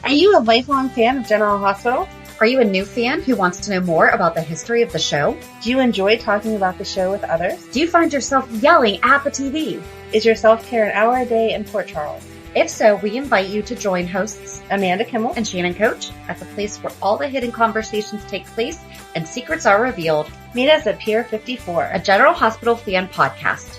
Are you a lifelong fan of General Hospital? Are you a new fan who wants to know more about the history of the show? Do you enjoy talking about the show with others? Do you find yourself yelling at the TV? Is your self-care an hour a day in Port Charles? If so, we invite you to join hosts Amanda Kimmel and Shannon Coach at the place where all the hidden conversations take place and secrets are revealed. Meet us at Pier 54, a General Hospital fan podcast.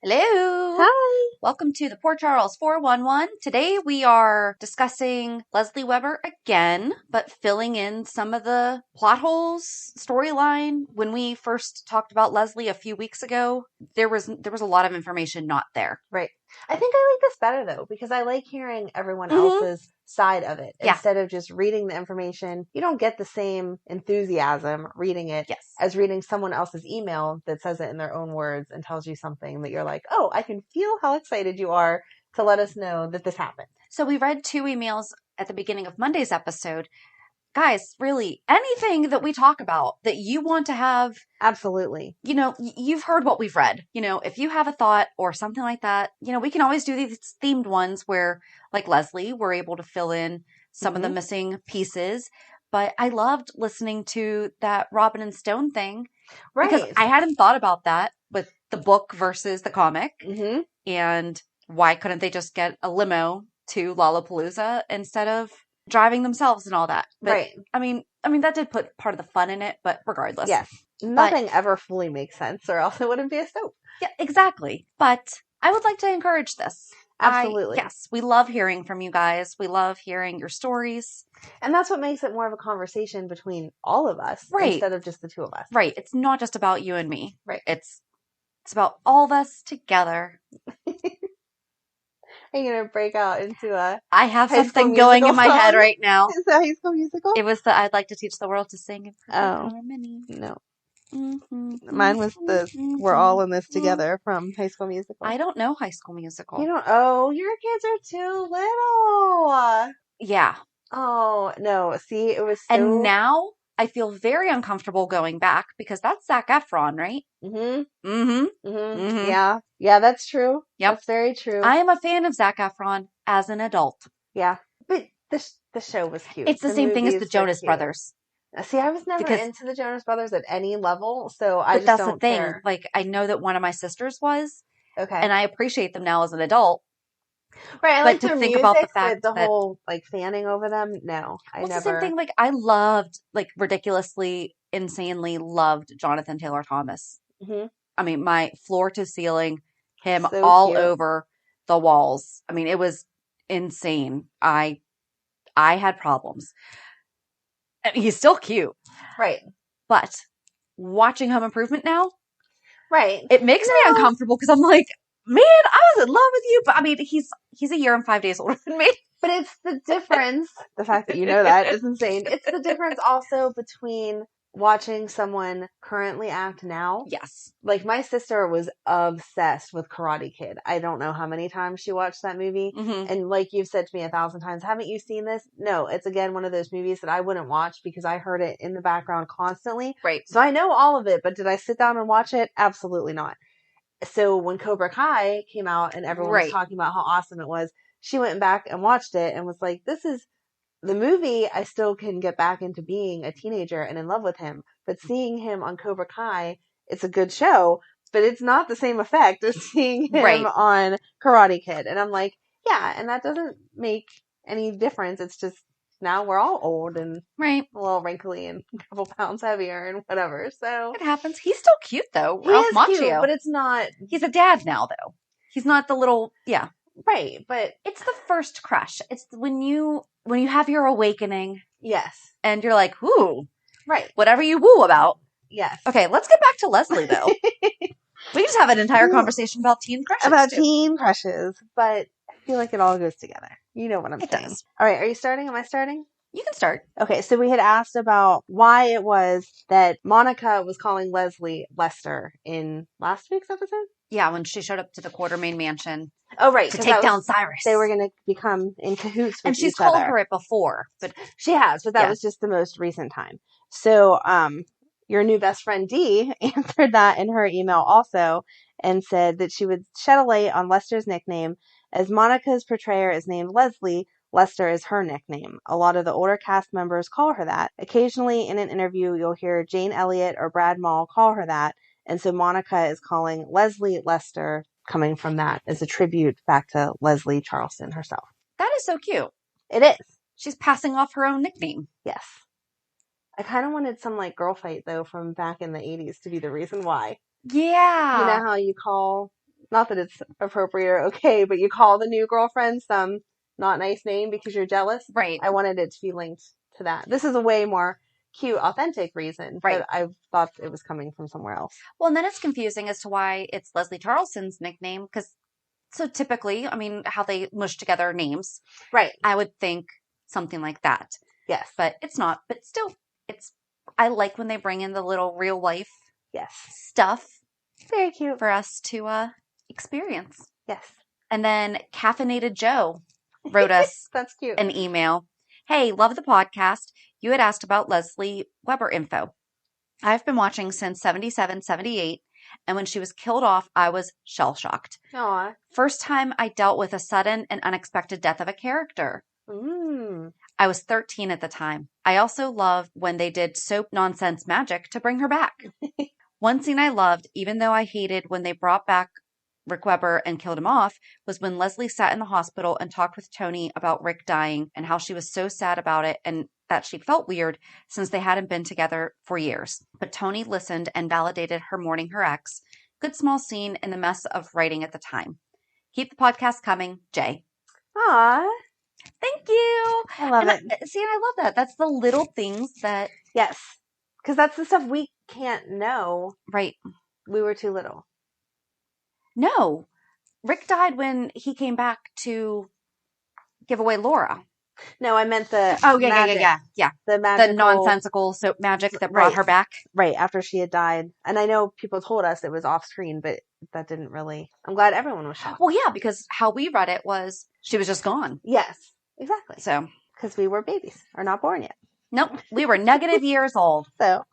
Hello. Hi. Welcome to the Port Charles 411. Today we are discussing Lesley Webber again, but filling in some of the plot holes, storyline. When we first talked about Lesley a few weeks ago, there was a lot of information not there. Right. I think I like this better though, because I like hearing everyone else's side of it instead of just reading the information. You don't get the same enthusiasm reading it as reading someone else's email that says it in their own words and tells you something that you're like, oh, I can feel how excited you are to let us know that this happened. So we read 2 emails at the beginning of Monday's episode. Guys, really, anything that we talk about that you want to have. Absolutely. You know, you've heard what we've read. You know, if you have a thought or something like that, you know, we can always do these themed ones where, like Lesley, we're able to fill in some of the missing pieces. But I loved listening to that Robin and Stone thing. Right. Because I hadn't thought about that with the book versus the comic. Mm-hmm. And why couldn't they just get a limo to Lollapalooza instead of driving themselves and all that? But, right. I mean, that did put part of the fun in it, but regardless. Yes. Nothing ever fully makes sense or else it wouldn't be a soap. Yeah, exactly. But I would like to encourage this. Absolutely. Yes. We love hearing from you guys. We love hearing your stories. And that's what makes it more of a conversation between all of us instead of just the two of us. Right. It's not just about you and me. Right. It's about all of us together. Are you going to break out into a I have something going in my head right now. Is that High School Musical? It was I'd like to teach the world to sing. Oh, no. Mine was we're all in this together from High School Musical. I don't know High School Musical. You don't? Oh, your kids are too little. Yeah. Oh, no. See, it was so... And now I feel very uncomfortable going back because that's Zac Efron, right? Mm-hmm. Mm-hmm. Mm-hmm. Yeah. Yeah, that's true. Yep. That's very true. I am a fan of Zac Efron as an adult. Yeah. But the show was cute. It's the same thing as the Jonas Brothers. See, I was never into the Jonas Brothers at any level, so I just don't care. But that's the thing. Like, I know that one of my sisters was. Okay. And I appreciate them now as an adult. Right, I like their music, about the fact but the whole, like, fanning over them, no, I never. It's the same thing, like, I loved, like, ridiculously, insanely loved Jonathan Taylor Thomas. Mm-hmm. I mean, my floor to ceiling, him so all cute. over the walls. I mean, it was insane. I had problems. And he's still cute. Right. But watching Home Improvement now, right, it makes me uncomfortable because I'm like, man, I was in love with you. But I mean, he's a year and 5 days older than me. But it's the difference. The fact that you know that is insane. It's the difference also between watching someone currently act now. Yes. Like, my sister was obsessed with Karate Kid. I don't know how many times she watched that movie. Mm-hmm. And like you've said to me 1,000 times, haven't you seen this? No, it's again one of those movies that I wouldn't watch because I heard it in the background constantly. Right. So I know all of it, but did I sit down and watch it? Absolutely not. So when Cobra Kai came out and everyone was talking about how awesome it was, she went back and watched it and was like, this is the movie. I still can get back into being a teenager and in love with him. But seeing him on Cobra Kai, it's a good show, but it's not the same effect as seeing him on Karate Kid. And I'm like, yeah, and that doesn't make any difference. It's just now we're all old and a little wrinkly and a couple pounds heavier and whatever. So it happens. He's still cute though. He is cute, but it's not. He's a dad now though. He's not the little Right, but it's the first crush. It's when you have your awakening. Yes. And you're like, ooh. Right. Whatever you woo about. Yes. Okay, let's get back to Lesley though. We just have an entire conversation about teen crushes. Teen crushes, but I feel like it all goes together. You know what I'm saying. Does. All right, are you starting? Am I starting? You can start. Okay, so we had asked about why it was that Monica was calling Lesley Lester in last week's episode. Yeah, when she showed up to the Quartermain mansion. Oh, right. To take down Cyrus. They were going to become in cahoots with each other. And she's called her it before. But she has, but that was just the most recent time. So, your new best friend Dee answered that in her email also and said that she would shed a light on Lester's nickname As Monica's portrayer is named Lesley, Lester is her nickname. A lot of the older cast members call her that. Occasionally in an interview, you'll hear Jane Elliott or Brad Mall call her that, and so Monica is calling Lesley Lester, coming from that as a tribute back to Leslie Charleston herself. That is so cute. It is. She's passing off her own nickname. Yes. I kind of wanted some like girl fight though from back in the 80s to be the reason why. Yeah. You know how you call, not that it's appropriate or okay, but you call the new girlfriend some not nice name because you're jealous. Right. I wanted it to be linked to that. This is a way more cute, authentic reason. Right. But I thought it was coming from somewhere else. Well, and then it's confusing as to why it's Leslie Charleston's nickname, because so typically, I mean, how they mush together names. Right. I would think something like that. Yes. But it's not. But still, I like when they bring in the little real life stuff. Very cute. For us to experience. Yes. And then Caffeinated Joe wrote us That's cute. an email. Hey, love the podcast. You had asked about Lesley Webber info. I've been watching since 77, 78, and when she was killed off, I was shell-shocked. Aw. First time I dealt with a sudden and unexpected death of a character. I was 13 at the time. I also loved when they did soap nonsense magic to bring her back. One scene I loved, even though I hated when they brought back Rick Webber and killed him off, was when Lesley sat in the hospital and talked with Tony about Rick dying and how she was so sad about it and that she felt weird since they hadn't been together for years. But Tony listened and validated her mourning her ex. Good small scene in the mess of writing at the time. Keep the podcast coming, Jay. Aw. Thank you. I love it. See, and I love that. That's the little things that... Yes. Because that's the stuff we can't know. Right. We were too little. No. Rick died when he came back to give away Laura. No, I meant the magic. Yeah. The magical... The nonsensical soap magic that brought her back. Right, after she had died. And I know people told us it was off screen, but that didn't really... I'm glad everyone was shocked. Well, yeah, because how we read it was she was just gone. Yes, exactly. So... Because we were babies, or not born yet. Nope, we were negative years old. So...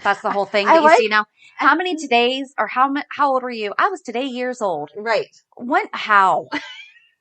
That's the whole thing that you see now. How many todays, or how old were you? I was today years old. Right. When? How?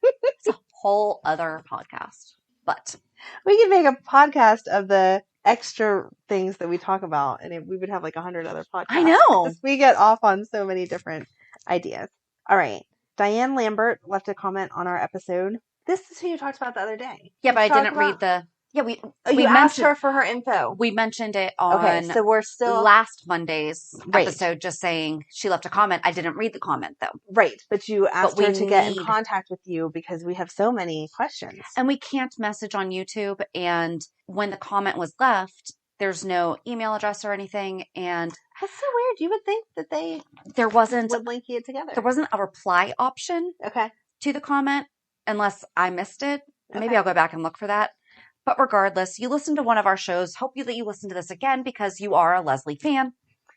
It's a whole other podcast. But we could make a podcast of the extra things that we talk about, and we would have like 100 other podcasts. I know. We get off on so many different ideas. All right. Diane Lambert left a comment on our episode. This is who you talked about the other day. Yeah, but I didn't read the... Yeah, we asked her for her info. We mentioned it on so we're still last Monday's episode, just saying she left a comment. I didn't read the comment, though. Right, but you asked her to get in contact with you because we have so many questions. And we can't message on YouTube, and when the comment was left, there's no email address or anything, and... That's so weird. You would think that they would link it together. There wasn't a reply option to the comment, unless I missed it. Maybe I'll go back and look for that. But regardless, you listened to one of our shows. Hope that you listen to this again because you are a Lesley fan.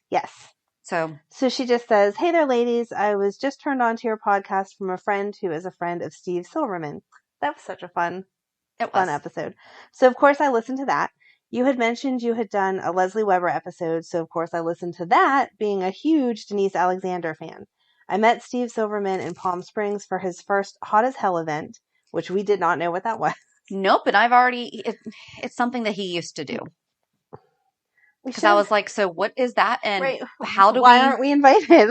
Yes. So she just says, hey there, ladies. I was just turned on to your podcast from a friend who is a friend of Steve Silverman. That was such a fun episode. So, of course, I listened to that. You had mentioned you had done a Lesley Webber episode. So, of course, I listened to that, being a huge Denise Alexander fan. I met Steve Silverman in Palm Springs for his first Hot as Hell event, which we did not know what that was. Nope, and I've already... It's something that he used to do. Because I was like, so what is that? And how do Why aren't we invited?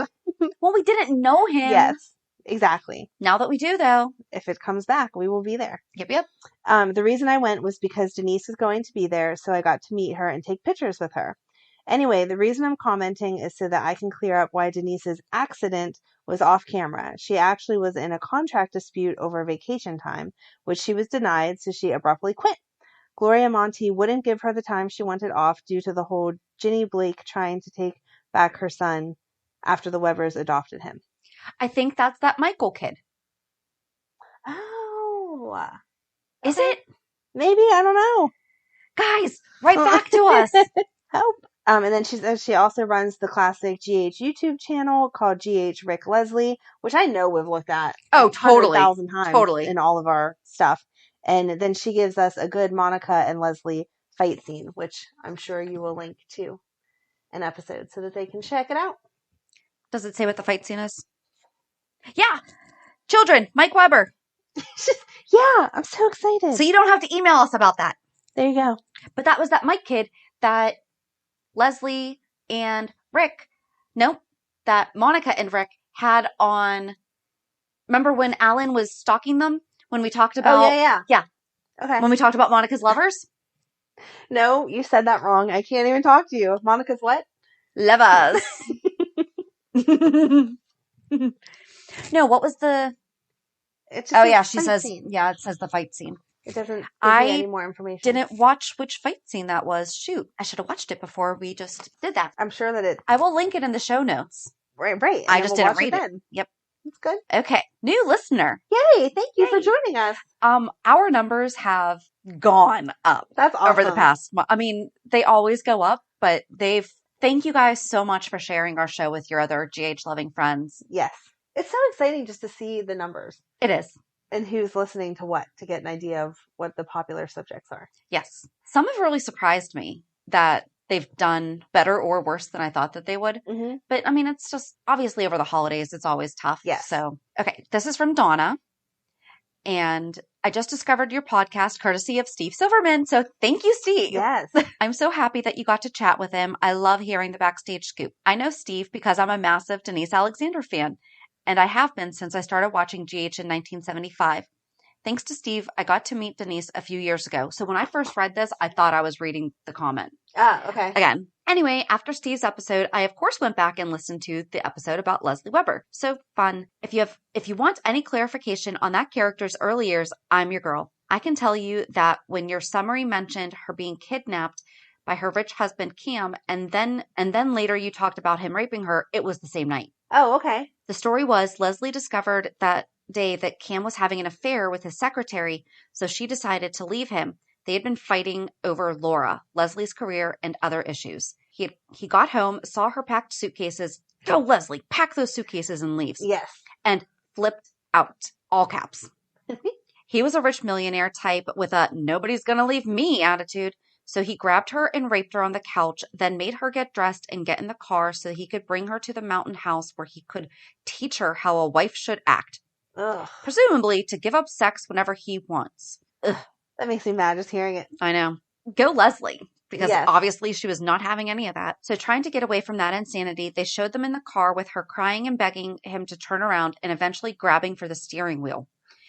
Well, we didn't know him. Yes, exactly. Now that we do, though. If it comes back, we will be there. Yep. The reason I went was because Denise was going to be there, so I got to meet her and take pictures with her. Anyway, the reason I'm commenting is so that I can clear up why Denise's accident was off camera. She actually was in a contract dispute over vacation time, which she was denied, so she abruptly quit. Gloria Monty wouldn't give her the time she wanted off due to the whole Ginny Blake trying to take back her son after the Webbers adopted him. I think that's that Michael kid. Oh. Is it? Maybe, I don't know. Guys, write back to us. Help. And then she says she also runs the classic GH YouTube channel called GH Rick Lesley, which I know we've looked at totally 100,000 times in all of our stuff. And then she gives us a good Monica and Lesley fight scene, which I'm sure you will link to an episode so that they can check it out. Does it say what the fight scene is? Yeah. Children, Mike Webber. Yeah, I'm so excited. So you don't have to email us about that. There you go. But that was that Mike kid that Lesley and Rick, that Monica and Rick had on. Remember when Alan was stalking them? When we talked about. Oh, yeah. Yeah. Okay. When we talked about Monica's lovers? No, you said that wrong. I can't even talk to you. Monica's what? Lovers. No, what was the. It's just she says. Scene. Yeah, it says the fight scene. It doesn't give me any more information. Didn't watch which fight scene that was. Shoot. I should have watched it before we just did that. I'm sure that it. I will link it in the show notes. Right. I just didn't read it. Yep. That's good. Okay. New listener. Yay. Thank you for joining us. Our numbers have gone up. That's awesome. Over the past month. I mean, they always go up, but thank you guys so much for sharing our show with your other GH loving friends. Yes. It's so exciting just to see the numbers. It is. And who's listening to what, to get an idea of what the popular subjects are. Yes. Some have really surprised me that they've done better or worse than I thought that they would. Mm-hmm. But, I mean, it's just, obviously over the holidays, it's always tough. Yes. So, okay. This is from Donna. And I just discovered your podcast courtesy of Steve Silverman. So thank you, Steve. Yes. I'm so happy that you got to chat with him. I love hearing the backstage scoop. I know Steve because I'm a massive Denise Alexander fan. And I have been since I started watching GH in 1975. Thanks to Steve, I got to meet Denise a few years ago. So when I first read this, I thought I was reading the comment. Okay. Again. Anyway, after Steve's episode, I of course went back and listened to the episode about Lesley Webber. So fun. If you want any clarification on that character's early years, I'm your girl. I can tell you that when your summary mentioned her being kidnapped by her rich husband Cam, and then later you talked about him raping her, it was the same night. Oh, okay. The story was Lesley discovered that day that Cam was having an affair with his secretary, so she decided to leave him. They had been fighting over Laura, Lesley's career, and other issues. He got home, saw her packed suitcases. Go, Lesley, pack those suitcases and leaves. Yes. And flipped out. All caps. He was a rich millionaire type with a nobody's gonna leave me attitude. So he grabbed her and raped her on the couch, then made her get dressed and get in the car so he could bring her to the mountain house where he could teach her how a wife should act. Ugh. Presumably to give up sex whenever he wants. Ugh. That makes me mad just hearing it. I know. Go Lesley. Because Yes. obviously she was not having any of that. So trying to get away from that insanity, they showed them in the car with her crying and begging him to turn around and eventually grabbing for the steering wheel.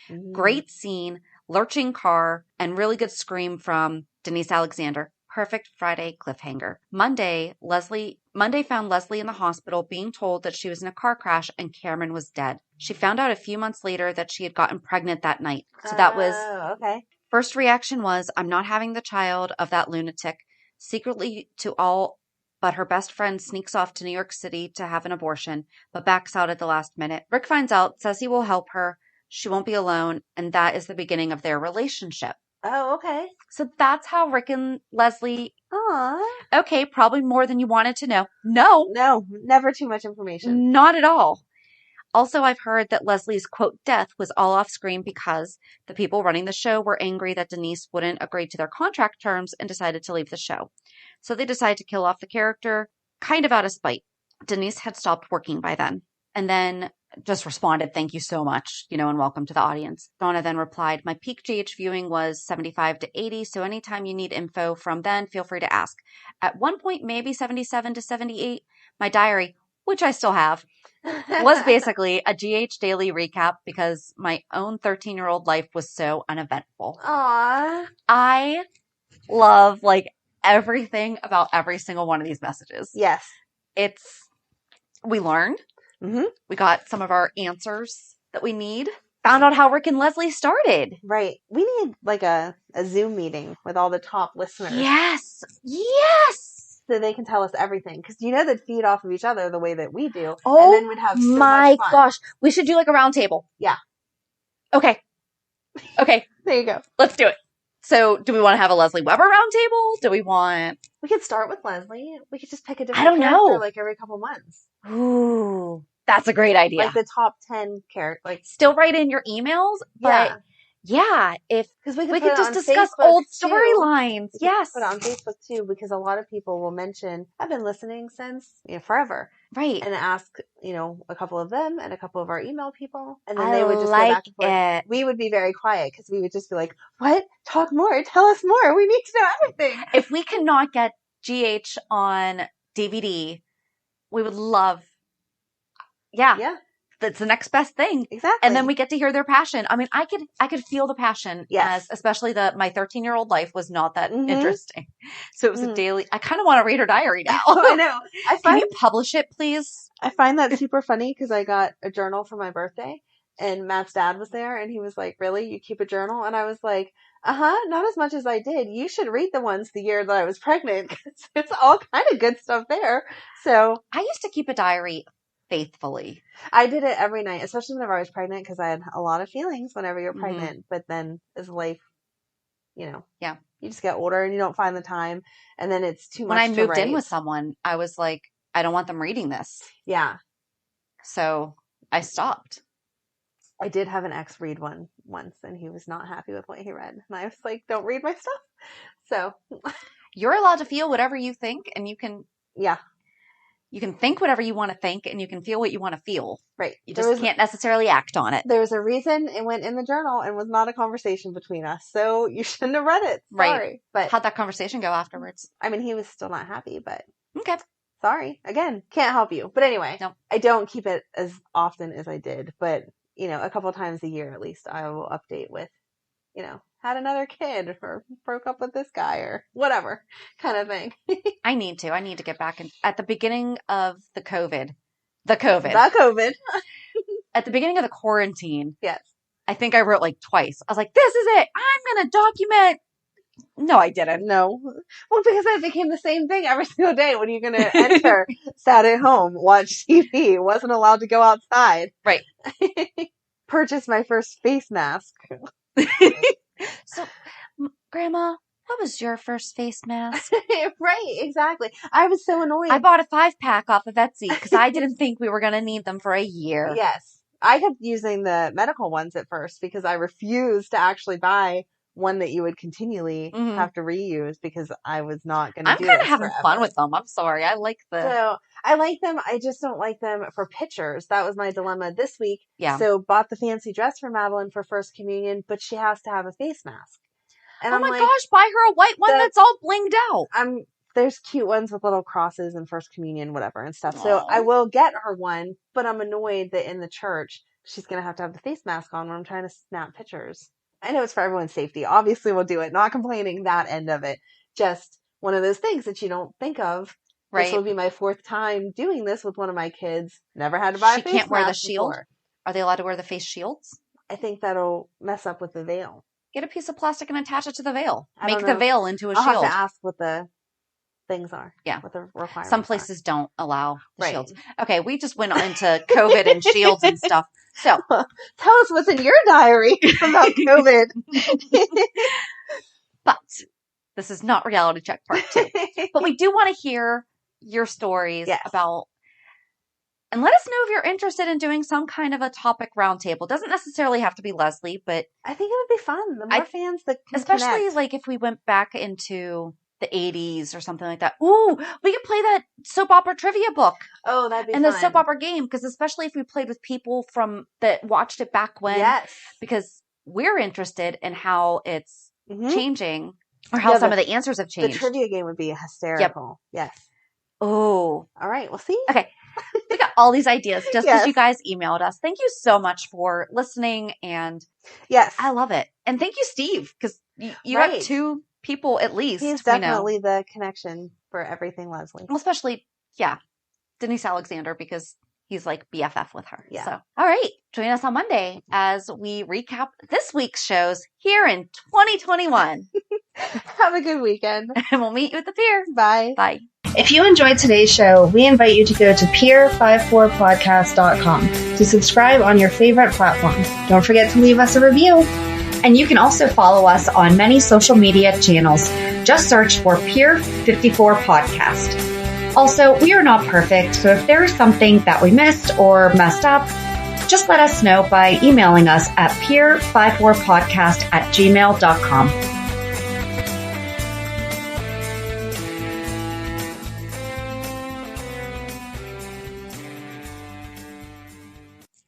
Mm. Great scene, lurching car, and really good scream from Denise Alexander. Perfect Friday cliffhanger. Monday found Lesley in the hospital being told that she was in a car crash and Cameron was dead. She found out a few months later that she had gotten pregnant that night. So that was... okay. First reaction was, I'm not having the child of that lunatic. Secretly to all but her best friend sneaks off to New York City to have an abortion, but backs out at the last minute. Rick finds out, says he will help her. She won't be alone, and that is the beginning of their relationship. Oh, okay. So that's how Rick and Lesley... Aww. Okay, probably more than you wanted to know. No, never too much information. Not at all. Also, I've heard that Lesley's, quote, death was all off screen because the people running the show were angry that Denise wouldn't agree to their contract terms and decided to leave the show. So they decided to kill off the character, kind of out of spite. Denise had stopped working by then. And then just responded, thank you so much, and welcome to the audience. Donna then replied, my peak GH viewing was 75 to 80, so anytime you need info from then, feel free to ask. At one point, maybe 77 to 78, my diary, which I still have, was basically a GH daily recap because my own 13-year-old life was so uneventful. Aww. I love, everything about every single one of these messages. Yes. We learned. Mm-hmm. We got some of our answers that we need. Found out how Rick and Lesley started. Right. We need, a Zoom meeting with all the top listeners. Yes. Yes. So they can tell us everything. Because they'd feed off of each other the way that we do. Oh, and then we'd have so my much fun. gosh. We should do a round table. Yeah. Okay. There you go. Let's do it. So do we want to have a Lesley Webber round table? Do we want... We could start with Lesley. We could just pick a different character every couple months. Ooh. That's a great idea. The top 10 characters. Still write in your emails, but... Yeah, because we could just discuss Facebook old storylines. Yes. Put it on Facebook too, because a lot of people will mention, I've been listening since forever. Right. And ask, a couple of them and a couple of our email people. And then they would just go back and forth. We would be very quiet because we would just be like, what? Talk more. Tell us more. We need to know everything. If we cannot get GH on DVD, we would love. Yeah. That's the next best thing. Exactly. And then we get to hear their passion. I mean, I could feel the passion as especially my 13-year-old life was not that interesting. So it was a daily, I kind of want to read her diary now. I know. Can you publish it, please? I find that super funny because I got a journal for my birthday and Matt's dad was there and he was like, really? You keep a journal? And I was like, not as much as I did. You should read the ones the year that I was pregnant because it's all kind of good stuff there. So I used to keep a diary faithfully. I did it every night, especially whenever I was pregnant because I had a lot of feelings whenever you're pregnant. But then as life, you just get older and you don't find the time and then it's too much. When I moved in with someone, I was like, I don't want them reading this. Yeah. So I stopped. I did have an ex read one once and he was not happy with what he read. And I was like, don't read my stuff. So you're allowed to feel whatever you think and you can. Yeah. You can think whatever you want to think and you can feel what you want to feel. Right. You just can't necessarily act on it. There was a reason it went in the journal and was not a conversation between us. So you shouldn't have read it. Sorry. Right. But how'd that conversation go afterwards? I mean, he was still not happy, but. Okay. Sorry. Again, can't help you. But anyway, nope. I don't keep it as often as I did. But, a couple times a year at least, I will update with, had another kid or broke up with this guy or whatever kind of thing. I need to get back at the beginning of the COVID. At the beginning of the quarantine. Yes. I think I wrote like twice. I was like, this is it. I'm going to document. No, I didn't. No. Well, because it became the same thing every single day. When you're going to enter, sat at home, watch TV, wasn't allowed to go outside. Right. Purchased my first face mask. So, Grandma, what was your first face mask? Right, exactly. I was so annoyed. I bought a 5-pack off of Etsy because I didn't think we were going to need them for a year. Yes. I kept using the medical ones at first because I refused to actually buy one that you would continually have to reuse because I was not going to do it. I'm kind of having fun with them. I'm sorry. I like So I like them. I just don't like them for pictures. That was my dilemma this week. Yeah. So bought the fancy dress for Madeline for First Communion, but she has to have a face mask. And I'm like, gosh, buy her a white one that's all blinged out. There's cute ones with little crosses and First Communion, whatever and stuff. So I will get her one, but I'm annoyed that in the church, she's going to have the face mask on when I'm trying to snap pictures. I know it's for everyone's safety. Obviously, we'll do it. Not complaining that end of it. Just one of those things that you don't think of. Right. This will be my 4th time doing this with one of my kids. Never had to buy a face mask. She can't wear the shield? Before. Are they allowed to wear the face shields? I think that'll mess up with the veil. Get a piece of plastic and attach it to the veil. Make the veil into a shield. I'll have to ask what the things are. Yeah. What the requirements Some places don't allow shields. Okay, we just went into COVID and shields and stuff. So tell us what's in your diary about COVID. But this is not reality check part 2. But we do want to hear your stories about, and let us know if you're interested in doing some kind of a topic roundtable. Doesn't necessarily have to be Lesley, but I think it would be fun. The more fans that can especially connect. Like if we went back into the 80s or something like that. Ooh, we could play that soap opera trivia book. Oh, that'd be fun. And the soap opera game, because especially if we played with people that watched it back when. Yes. Because we're interested in how it's changing or how some of the answers have changed. The trivia game would be hysterical. Yep. Yes. Oh. All right, we'll see. Okay. We got all these ideas just because you guys emailed us. Thank you so much for listening. And yes, I love it. And thank you, Steve, because you have 2 people at least. He's definitely the connection for everything Lesley. Well, especially, Denise Alexander, because he's like BFF with her. Yeah. So, all right. Join us on Monday as we recap this week's shows here in 2021. Have a good weekend. And we'll meet you at the pier. Bye. Bye. If you enjoyed today's show, we invite you to go to pier54podcast.com to subscribe on your favorite platform. Don't forget to leave us a review. And you can also follow us on many social media channels. Just search for Pier 54 Podcast. Also, we are not perfect, so if there is something that we missed or messed up, just let us know by emailing us at pier54podcast@gmail.com.